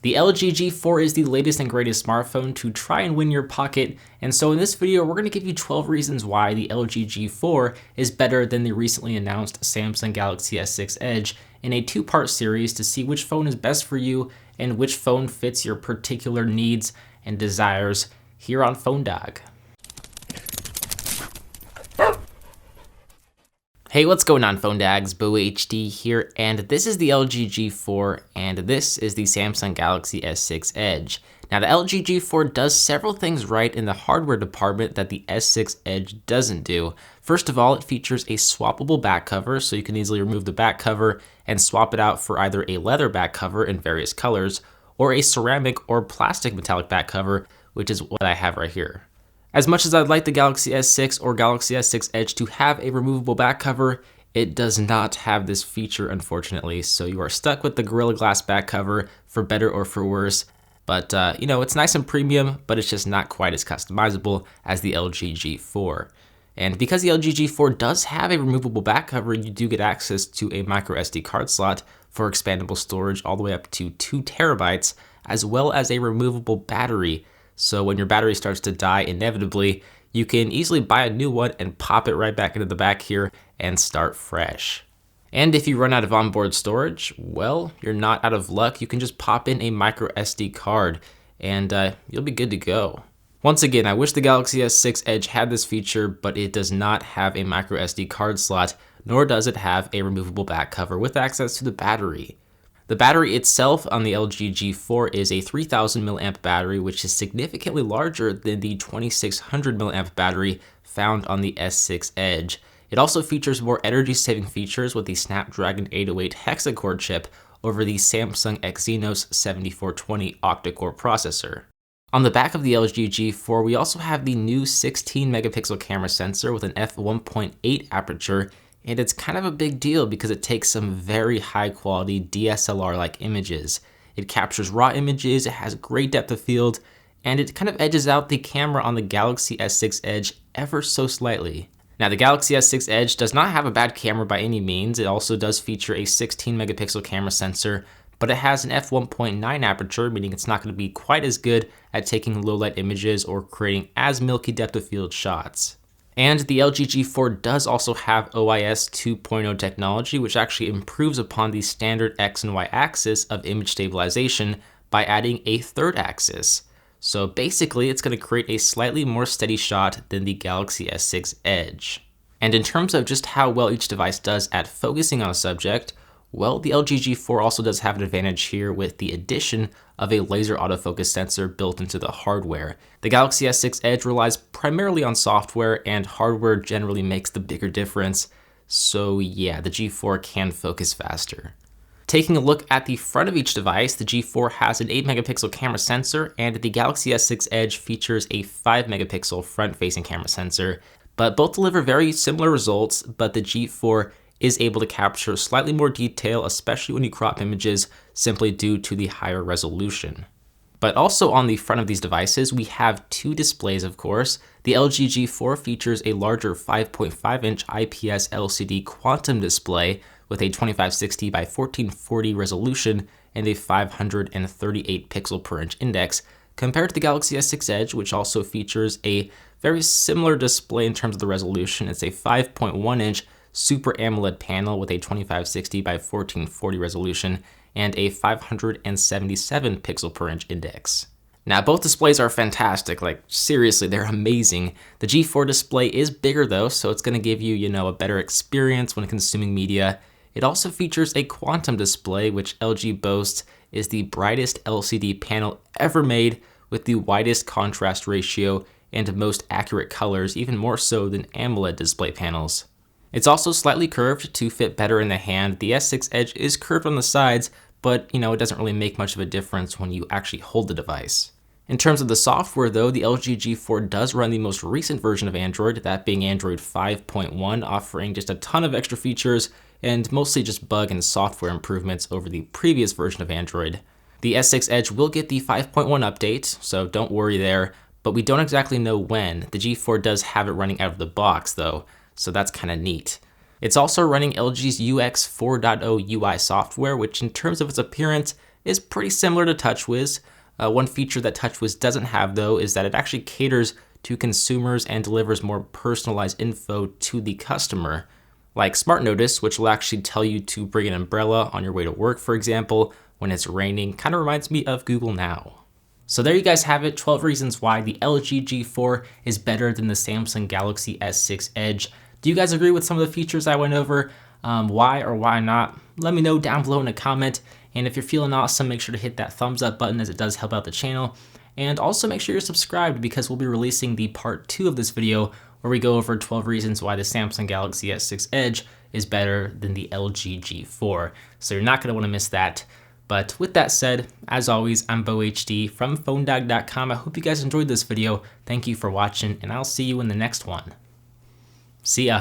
The LG G4 is the latest and greatest smartphone to try and win your pocket, and so in this video we're going to give you 12 reasons why the LG G4 is better than the recently announced Samsung Galaxy S6 Edge in a two-part series to see which phone is best for you and which phone fits your particular needs and desires here on Phone Dog. Hey, what's going on, Phone Dags? BoHD here, and this is the LG G4, and this is the Samsung Galaxy S6 Edge. Now, the LG G4 does several things right in the hardware department that the S6 Edge doesn't do. First of all, it features a swappable back cover, so you can easily remove the back cover and swap it out for either a leather back cover in various colors, or a ceramic or plastic metallic back cover, which is what I have right here. As much as I'd like the Galaxy S6 or Galaxy S6 Edge to have a removable back cover, it does not have this feature, unfortunately, so you are stuck with the Gorilla Glass back cover for better or for worse. But, it's nice and premium, but it's just not quite as customizable as the LG G4. And because the LG G4 does have a removable back cover, you do get access to a micro SD card slot for expandable storage all the way up to 2 terabytes, as well as a removable battery. So when your battery starts to die inevitably, you can easily buy a new one and pop it right back into the back here and start fresh. And if you run out of onboard storage, well, you're not out of luck. You can just pop in a micro SD card and you'll be good to go. Once again, I wish the Galaxy S6 Edge had this feature, but it does not have a micro SD card slot, nor does it have a removable back cover with access to the battery. The battery itself on the LG G4 is a 3000 mAh battery, which is significantly larger than the 2600 mAh battery found on the S6 Edge. It also features more energy-saving features with the Snapdragon 808 hexa-core chip over the Samsung Exynos 7420 octa-core processor. On the back of the LG G4, we also have the new 16 megapixel camera sensor with an f1.8 aperture, and it's kind of a big deal because it takes some very high quality DSLR-like images. It captures raw images, it has great depth of field, and it kind of edges out the camera on the Galaxy S6 Edge ever so slightly. Now, the Galaxy S6 Edge does not have a bad camera by any means. It also does feature a 16 megapixel camera sensor, but it has an f1.9 aperture, meaning it's not going to be quite as good at taking low light images or creating as milky depth of field shots. And the LG G4 does also have OIS 2.0 technology, which actually improves upon the standard X and Y axis of image stabilization by adding a third axis. So basically, it's going to create a slightly more steady shot than the Galaxy S6 Edge. And in terms of just how well each device does at focusing on a subject, well, the LG G4 also does have an advantage here with the addition of a laser autofocus sensor built into the hardware. The Galaxy S6 Edge relies primarily on software, and hardware generally makes the bigger difference. So yeah, the G4 can focus faster. Taking a look at the front of each device, the G4 has an 8 megapixel camera sensor, and the Galaxy S6 Edge features a 5 megapixel front-facing camera sensor. But both deliver very similar results, but the G4 is able to capture slightly more detail, especially when you crop images, simply due to the higher resolution. But also on the front of these devices, we have two displays, of course. The LG G4 features a larger 5.5-inch IPS LCD quantum display with a 2560 by 1440 resolution and a 538 pixel per inch index, compared to the Galaxy S6 Edge, which also features a very similar display in terms of the resolution. It's a 5.1-inch Super AMOLED panel with a 2560 by 1440 resolution and a 577 pixel per inch index. Now, both displays are fantastic, like seriously, they're amazing. The G4 display is bigger though, so it's going to give you, a better experience when consuming media. It also features a quantum display, which LG boasts is the brightest LCD panel ever made with the widest contrast ratio and most accurate colors, even more so than AMOLED display panels. It's also slightly curved to fit better in the hand. The S6 Edge is curved on the sides, but it doesn't really make much of a difference when you actually hold the device. In terms of the software though, the LG G4 does run the most recent version of Android, that being Android 5.1, offering just a ton of extra features and mostly just bug and software improvements over the previous version of Android. The S6 Edge will get the 5.1 update, so don't worry there, but we don't exactly know when. The G4 does have it running out of the box though, so that's kind of neat. It's also running LG's UX 4.0 UI software, which in terms of its appearance is pretty similar to TouchWiz. One feature that TouchWiz doesn't have, though, is that it actually caters to consumers and delivers more personalized info to the customer, like Smart Notice, which will actually tell you to bring an umbrella on your way to work, for example, when it's raining. Kind of reminds me of Google Now. So there you guys have it, 12 reasons why the LG G4 is better than the Samsung Galaxy S6 Edge. Do you guys agree with some of the features I went over? Why or why not? Let me know down below in a comment. And if you're feeling awesome, make sure to hit that thumbs up button, as it does help out the channel. And also make sure you're subscribed, because we'll be releasing the part 2 of this video where we go over 12 reasons why the Samsung Galaxy S6 Edge is better than the LG G4. So you're not going to want to miss that. But with that said, as always, I'm BoHD from PhoneDog.com. I hope you guys enjoyed this video. Thank you for watching, and I'll see you in the next one. See ya.